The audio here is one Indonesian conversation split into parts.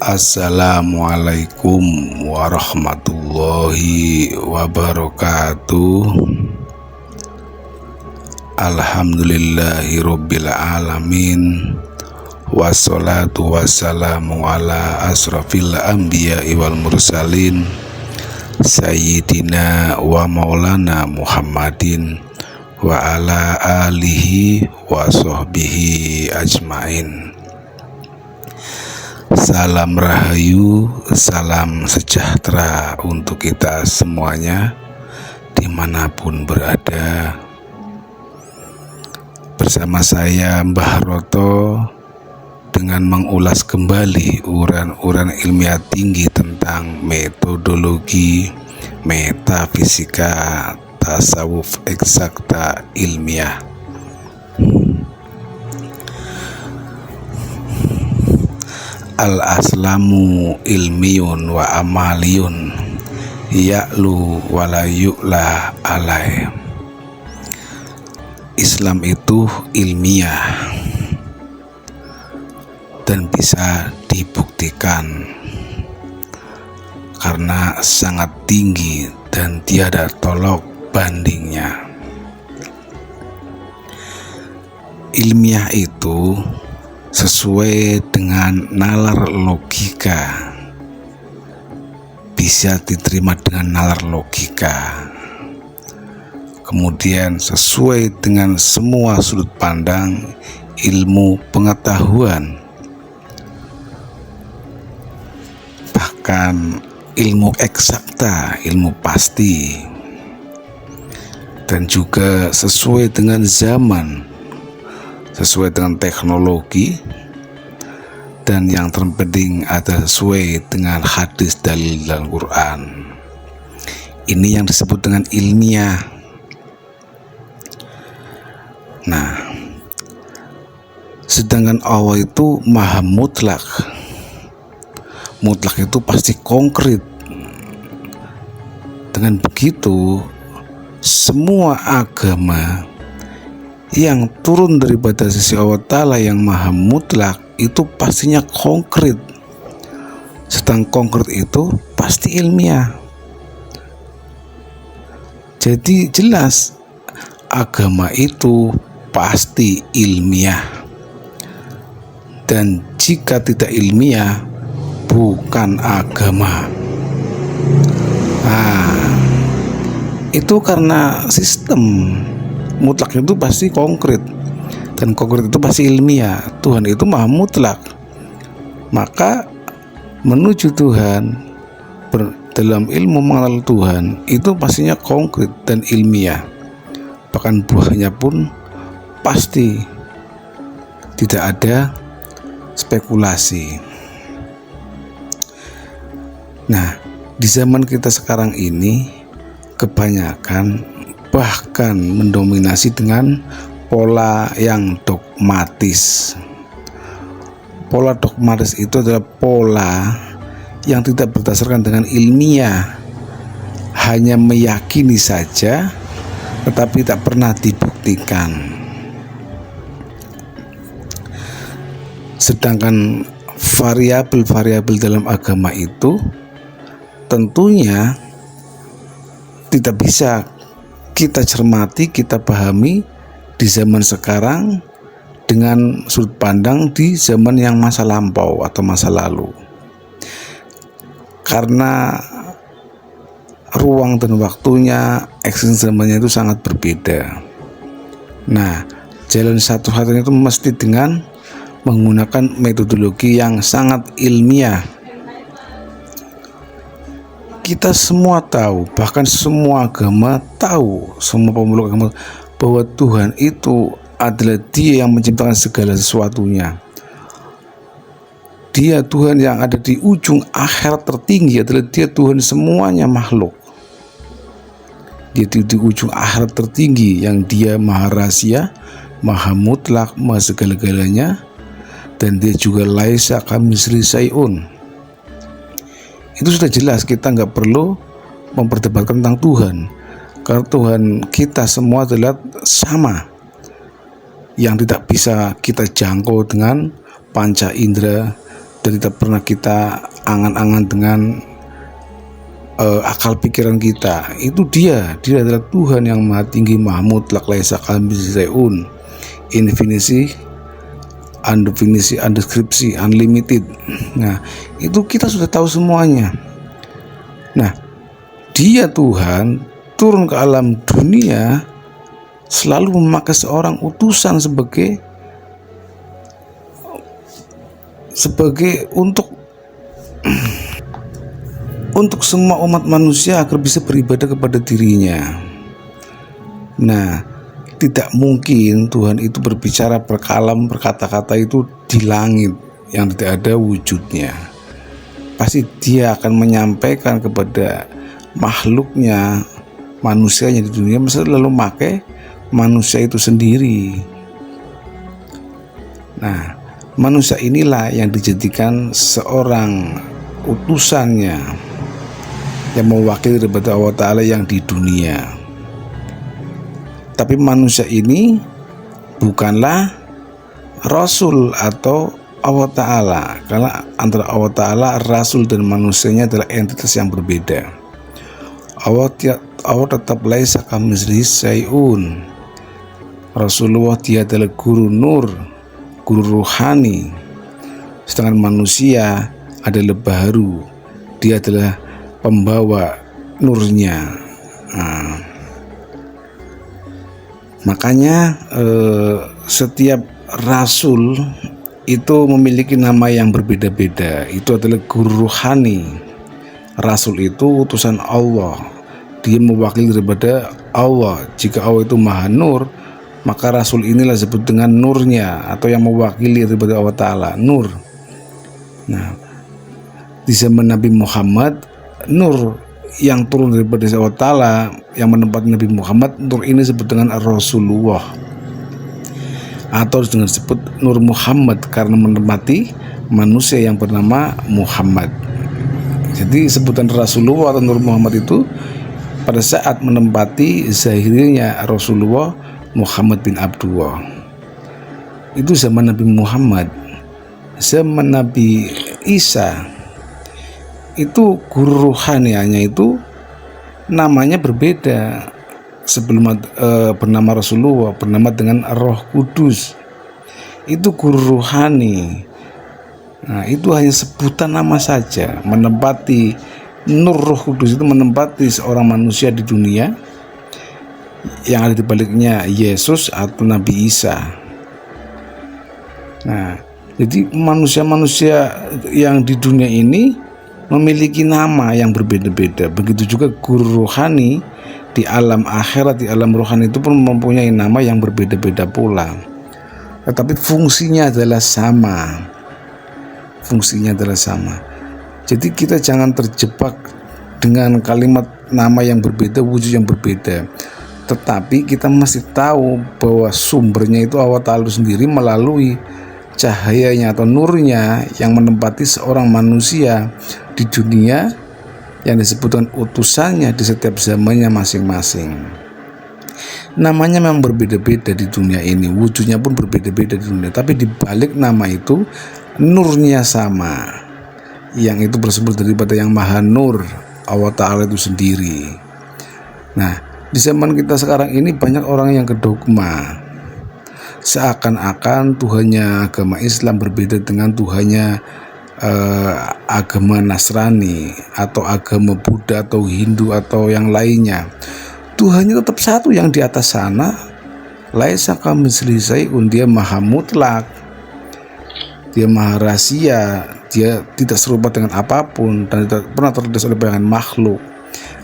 Assalamualaikum warahmatullahi wabarakatuh. Alhamdulillahirabbil alamin. Wassalatu wassalamu ala asrafil anbiya'i wal mursalin Sayyidina wa maulana Muhammadin wa ala alihi wa sahbihi ajmain. Salam rahayu, salam sejahtera untuk kita semuanya dimanapun berada. Bersama saya Mbah Roto dengan mengulas kembali uraian ilmiah tinggi tentang metodologi metafisika tasawuf eksakta ilmiah. Al-aslamu ilmiyun wa amaliyun ya'lu wa la yu'la alai. Islam itu ilmiah dan bisa dibuktikan karena sangat tinggi dan tiada tolok bandingnya. Ilmiah itu sesuai dengan nalar logika, bisa diterima dengan nalar logika, kemudian sesuai dengan semua sudut pandang ilmu pengetahuan, bahkan ilmu eksakta, ilmu pasti, dan juga sesuai dengan zaman, sesuai dengan teknologi, dan yang terpenting ada sesuai dengan hadis dalil dalam Quran. Ini yang disebut dengan ilmiah. Nah, sedangkan Allah itu maha mutlak. Mutlak itu pasti konkret. Dengan begitu, semua agama yang turun daripada sisi Allah Ta'ala yang maha mutlak itu pastinya konkret. Sedang konkret itu pasti ilmiah. Jadi jelas agama itu pasti ilmiah. Dan jika tidak ilmiah bukan agama. Itu karena sistem mutlak itu pasti konkret, dan konkret itu pasti ilmiah. Tuhan itu maha mutlak, maka menuju Tuhan dalam ilmu mengenal Tuhan itu pastinya konkret dan ilmiah. Bahkan buahnya pun pasti, tidak ada spekulasi. Nah, di zaman kita sekarang ini kebanyakan bahkan mendominasi dengan pola yang dogmatis. Pola dogmatis itu adalah pola yang tidak berdasarkan dengan ilmiah, hanya meyakini saja tetapi tak pernah dibuktikan. Sedangkan variabel-variabel dalam agama itu tentunya tidak bisa kita cermati, kita pahami di zaman sekarang dengan sudut pandang di zaman yang masa lampau atau masa lalu, karena ruang dan waktunya, eksistensi zamannya itu sangat berbeda. Nah, jalan satu-satunya itu mesti dengan menggunakan metodologi yang sangat ilmiah. Kita semua tahu, bahkan semua agama tahu, semua pemeluk agama bahwa Tuhan itu adalah Dia yang menciptakan segala sesuatunya. Dia Tuhan yang ada di ujung akhirat tertinggi, adalah Dia Tuhan semuanya makhluk. Dia di ujung akhirat tertinggi yang Dia maha rahasia, maha mutlak, maha segala-galanya, dan Dia juga laisa kamitslihi syai'un. Itu sudah jelas, kita nggak perlu memperdebatkan tentang Tuhan, karena Tuhan kita semua adalah sama, yang tidak bisa kita jangkau dengan panca indera, dan tidak pernah kita angan-angan dengan akal pikiran kita. Itu dia adalah Tuhan yang maha tinggi, maha mutlak, laisa kamitslihi, infinisi, undefinisi, undeskripsi, unlimited. Nah, itu kita sudah tahu semuanya. Nah, dia Tuhan turun ke alam dunia selalu memakai seorang utusan sebagai untuk semua umat manusia agar bisa beribadah kepada dirinya. Nah, tidak mungkin Tuhan itu berbicara berkalam, berkata-kata itu di langit yang tidak ada wujudnya. Pasti dia akan menyampaikan kepada makhluknya, manusianya di dunia, mesti lalu memakai manusia itu sendiri. Nah, manusia inilah yang dijadikan seorang utusannya yang mewakili daripada Allah Ta'ala yang di dunia. Tapi manusia ini bukanlah Rasul atau Allah Ta'ala, karena antara Allah Ta'ala, Rasul dan manusianya adalah entitas yang berbeda. Allah tetap laisa kamitslihi syai'un. Rasulullah dia adalah guru nur, guru ruhani, sedangkan manusia adalah baharu, dia adalah pembawa nurnya. Makanya setiap rasul itu memiliki nama yang berbeda-beda. Itu adalah guru ruhani. Rasul itu utusan Allah, dia mewakili daripada Allah. Jika Allah itu maha nur, maka rasul inilah disebut dengan nurnya, atau yang mewakili daripada Allah Ta'ala, nur. Nah, di zaman Nabi Muhammad, nur yang turun daripada Allah Ta'ala yang menempati Nabi Muhammad, nur ini disebut dengan Rasulullah, atau dengan disebut Nur Muhammad karena menempati manusia yang bernama Muhammad. Jadi sebutan Rasulullah atau Nur Muhammad itu pada saat menempati zahirnya Rasulullah Muhammad bin Abdullah. Itu zaman Nabi Muhammad. Zaman Nabi Isa itu guru ruhanianya itu namanya berbeda. Sebelum bernama Rasulullah, bernama dengan Roh Kudus. Itu guru ruhani. Nah, itu hanya sebutan nama saja. Menempati Nur Roh Kudus itu menempati seorang manusia di dunia, yang ada di baliknya Yesus atau Nabi Isa. Nah, jadi manusia-manusia yang di dunia ini memiliki nama yang berbeda-beda. Begitu juga guru rohani di alam akhirat, di alam rohani itu pun mempunyai nama yang berbeda-beda pula. Tetapi fungsinya adalah sama. Jadi kita jangan terjebak dengan kalimat nama yang berbeda, wujud yang berbeda. Tetapi kita masih tahu bahwa sumbernya itu Allah Ta'ala sendiri melalui cahayanya atau nurnya yang menempati seorang manusia di dunia, yang disebutkan utusannya di setiap zamannya masing-masing. Namanya memang berbeda-beda di dunia ini, wujudnya pun berbeda-beda di dunia, tapi di balik nama itu nurnya sama, yang itu bersumber daripada yang maha nur, Allah Ta'ala itu sendiri. Nah, di zaman kita sekarang ini banyak orang yang kedogma, seakan-akan Tuhannya agama Islam berbeda dengan Tuhannya agama Nasrani atau agama Buddha atau Hindu atau yang lainnya. Tuhannya tetap satu yang di atas sana, laisa kamitslihi syai'un, dia maha mutlak, dia maha rahasia, dia tidak serupa dengan apapun dan tidak pernah terlindas oleh bayangan makhluk.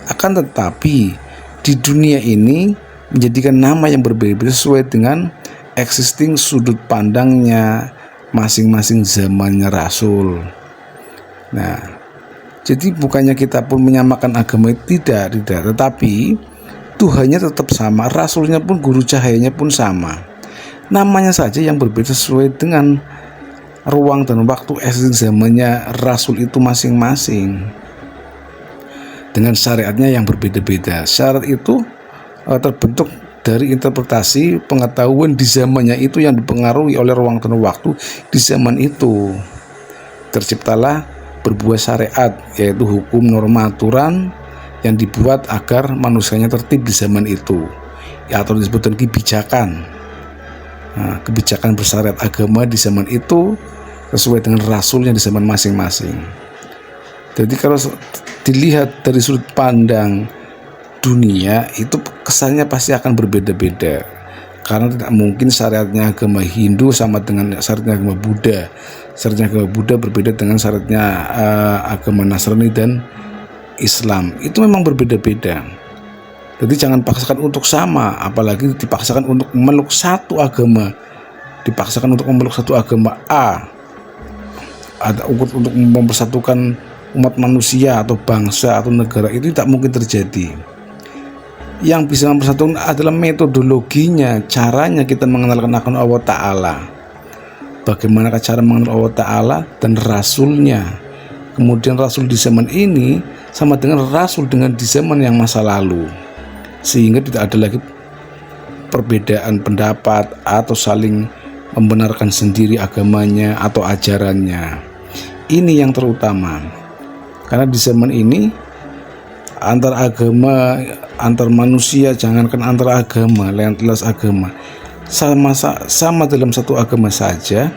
Akan tetapi di dunia ini menjadikan nama yang berbeda sesuai dengan existing sudut pandangnya masing-masing zamannya Rasul. Nah, jadi bukannya kita pun menyamakan agama itu, tidak, tetapi Tuhannya tetap sama, Rasulnya pun, guru cahayanya pun sama. Namanya saja yang berbeda sesuai dengan ruang dan waktu existing zamannya Rasul itu masing-masing, dengan syariatnya yang berbeda-beda. Syarat itu terbentuk dari interpretasi pengetahuan di zamannya itu yang dipengaruhi oleh ruang dan waktu di zaman itu. terciptalah berbuah syariat, yaitu hukum norma aturan yang dibuat agar manusianya tertib di zaman itu, ya, atau disebut kebijakan. Nah, kebijakan bersyariat agama di zaman itu sesuai dengan rasulnya di zaman masing-masing. Jadi kalau dilihat dari sudut pandang dunia, itu kesannya pasti akan berbeda-beda, karena tidak mungkin syariatnya agama Hindu sama dengan syariatnya agama Buddha. Syariatnya agama Buddha berbeda dengan syariatnya agama Nasrani dan Islam. Itu memang berbeda-beda. Jadi jangan paksakan untuk sama, apalagi dipaksakan untuk memeluk satu agama, dipaksakan untuk memeluk satu agama A, ada untuk mempersatukan umat manusia atau bangsa atau negara, itu tidak mungkin terjadi. Yang bisa mempersatukan adalah metodologinya, caranya kita mengenalkan akan Allah Ta'ala. Bagaimana cara mengenal Allah Ta'ala dan Rasulnya. Kemudian Rasul di zaman ini sama dengan Rasul dengan di zaman yang masa lalu, sehingga tidak ada lagi perbedaan pendapat atau saling membenarkan sendiri agamanya atau ajarannya. Ini yang terutama, karena di zaman ini antar agama, antar manusia, jangankan antar agama, lintas agama, sama dalam satu agama saja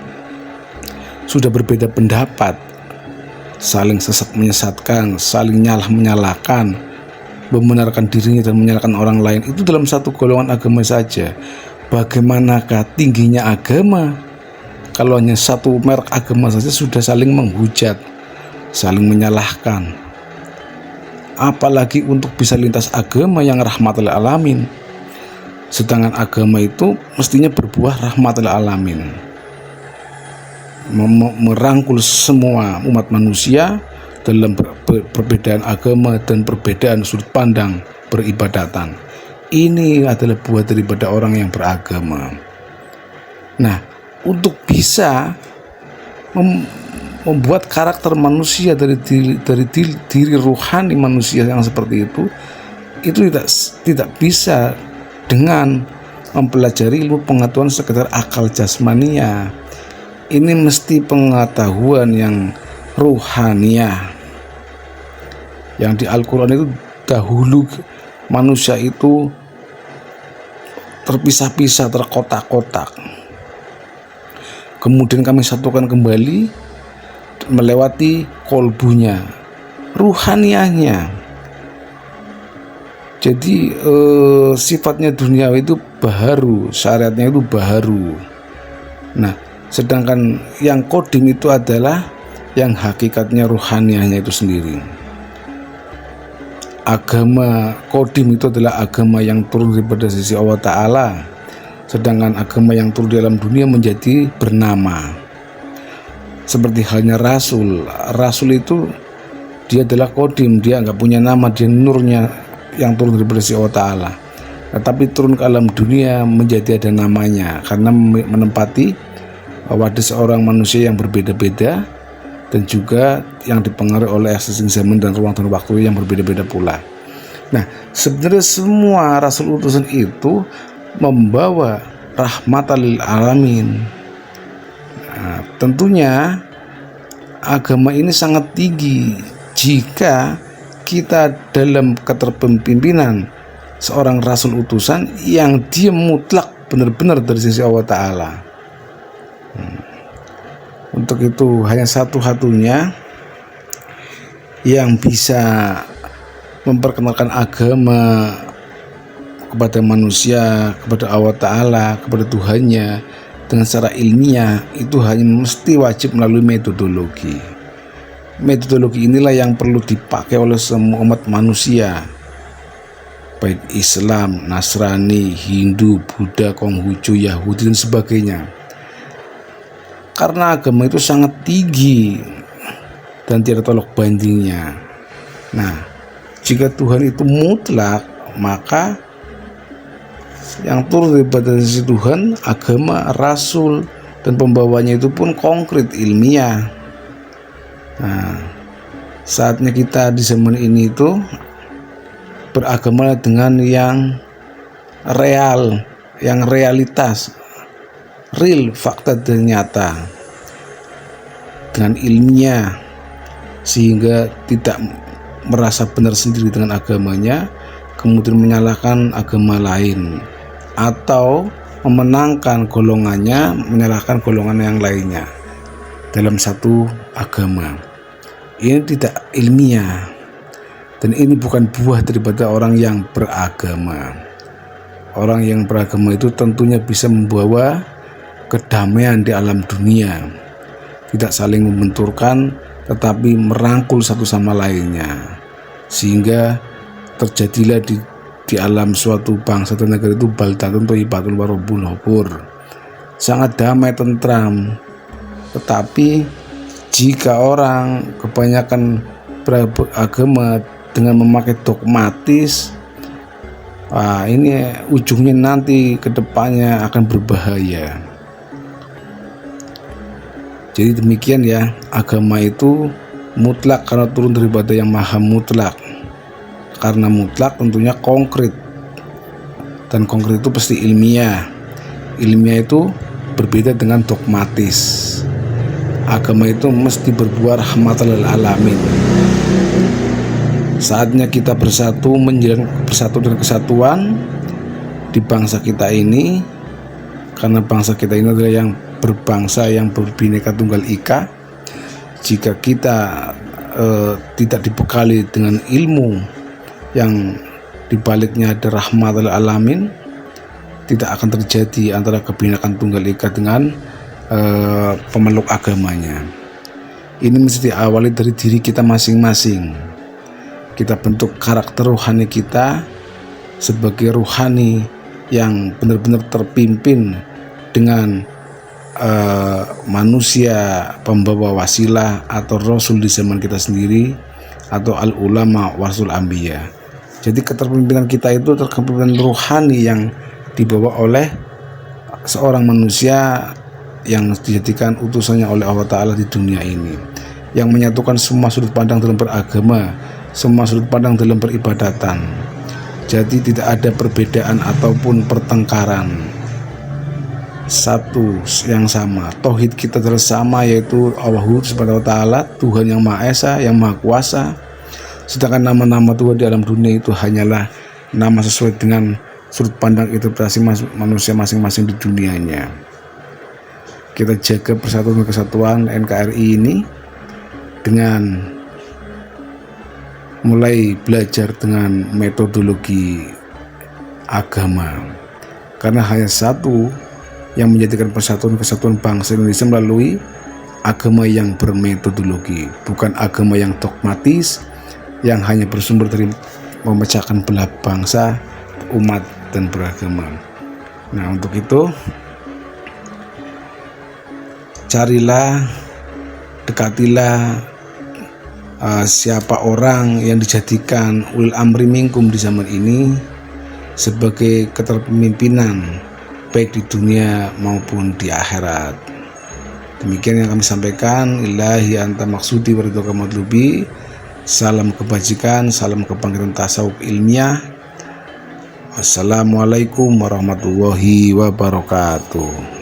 sudah berbeda pendapat, saling sesat menyesatkan, saling nyalah menyalahkan, membenarkan dirinya dan menyalahkan orang lain. Itu dalam satu golongan agama saja. Bagaimanakah tingginya agama kalau hanya satu merek agama saja sudah saling menghujat, saling menyalahkan, apalagi untuk bisa lintas agama yang rahmatul alamin. Sedangkan agama itu mestinya berbuah rahmatul alamin, merangkul semua umat manusia dalam perbedaan agama dan perbedaan sudut pandang beribadatan. Ini adalah buah daripada orang yang beragama. Nah, untuk bisa membuat karakter manusia dari diri rohani manusia yang seperti itu tidak bisa dengan mempelajari ilmu pengetahuan sekedar akal jasmania. Ini mesti pengetahuan yang ruhaniah. Yang di Al-Quran itu dahulu manusia itu terpisah-pisah, terkotak-kotak. Kemudian kami satukan kembali melewati kolbunya, ruhaniahnya. Jadi sifatnya duniawi itu baharu, syariatnya itu baharu. Nah, sedangkan yang kodim itu adalah yang hakikatnya ruhaniahnya itu sendiri. Agama kodim itu adalah agama yang turun daripada sisi Allah Ta'ala, sedangkan agama yang turun di dalam dunia menjadi bernama. Seperti halnya Rasul itu dia adalah kodim, dia nggak punya nama, dia nurnya yang turun daripada sisi Allah Ta'ala. Tetapi turun ke alam dunia menjadi ada namanya, karena menempati wadah seorang manusia yang berbeda-beda, dan juga yang dipengaruhi oleh eksistensi zaman dan ruang dan waktu yang berbeda-beda pula. Nah, sebenarnya semua rasul utusan itu membawa rahmatan lil alamin. Nah, tentunya agama ini sangat tinggi jika kita dalam keterpemimpinan seorang rasul utusan yang dia mutlak benar-benar dari sisi Allah Ta'ala. Untuk itu hanya satu-satunya yang bisa memperkenalkan agama kepada manusia, kepada Allah Ta'ala, kepada Tuhannya dengan secara ilmiah, itu hanya mesti wajib melalui metodologi. Metodologi inilah yang perlu dipakai oleh semua umat manusia, baik Islam, Nasrani, Hindu, Buddha, Konghucu, Yahudi dan sebagainya. Karena agama itu sangat tinggi dan tidak tolak bandingnya. Nah, jika Tuhan itu mutlak, maka yang turun daripada sisi Tuhan, agama, rasul, dan pembawanya itu pun konkret, ilmiah. Nah, saatnya kita di zaman ini itu beragama dengan yang real, yang realitas, real, fakta dan nyata. dengan ilmiah sehingga tidak merasa benar sendiri dengan agamanya, kemudian menyalahkan agama lain, atau memenangkan golongannya, menyalahkan golongan yang lainnya dalam satu agama. Ini tidak ilmiah, dan ini bukan buah daripada orang yang beragama. Orang yang beragama itu tentunya bisa membawa kedamaian di alam dunia, tidak saling membenturkan, tetapi merangkul satu sama lainnya, sehingga terjadilah di alam suatu bangsa dan negara itu baldatun thayyibatun wa rabbun ghafur, sangat damai tentram. Tetapi jika orang kebanyakan beragama dengan memakai dogmatis, ini ujungnya nanti kedepannya akan berbahaya. Jadi demikian ya, agama itu mutlak karena turun daripada yang maha mutlak. Karena mutlak tentunya konkret, dan konkret itu pasti ilmiah. Ilmiah itu berbeda dengan dogmatis. Agama itu mesti berbuah rahmatan lil alamin. Saatnya kita bersatu, menjalin persatu dan kesatuan di bangsa kita ini, karena bangsa kita ini adalah yang berbangsa, yang berbineka tunggal ika. Jika kita tidak dibekali dengan ilmu yang dibaliknya ada rahmat lil alamin, tidak akan terjadi antara kebinekaan tunggal ika dengan pemeluk agamanya. Ini mesti diawali dari diri kita masing-masing. Kita bentuk karakter rohani kita sebagai rohani yang benar-benar terpimpin dengan manusia pembawa wasilah atau rasul di zaman kita sendiri, atau al ulama warasul anbiya. Jadi keterpimpinan kita itu terkepimpinan rohani yang dibawa oleh seorang manusia yang dijadikan utusannya oleh Allah Ta'ala di dunia ini, yang menyatukan semua sudut pandang dalam beragama, semua sudut pandang dalam beribadatan. Jadi tidak ada perbedaan ataupun pertengkaran. Satu yang sama, tauhid kita adalah sama, yaitu Allah Subhanahu wa Ta'ala, Tuhan yang Maha Esa, yang Maha Kuasa. Sedangkan nama-nama Tuhan di alam dunia itu hanyalah nama sesuai dengan sudut pandang interpretasi manusia masing-masing di dunianya. Kita jaga persatuan dan kesatuan NKRI ini dengan mulai belajar dengan metodologi agama, karena hanya satu yang menjadikan persatuan kesatuan bangsa Indonesia melalui agama yang bermetodologi, bukan agama yang dogmatis yang hanya bersumber dari memecahkan belah bangsa, umat, dan beragama. Nah, untuk itu carilah, dekatilah siapa orang yang dijadikan ulil amri minkum di zaman ini sebagai keterpemimpinan baik di dunia maupun di akhirat. Demikian yang kami sampaikan. Ilahi anta maksudi wa ridhoka matlubi. Salam kebajikan, salam kebangkitan tasawuf ilmiah. Wassalamualaikum warahmatullahi wabarakatuh.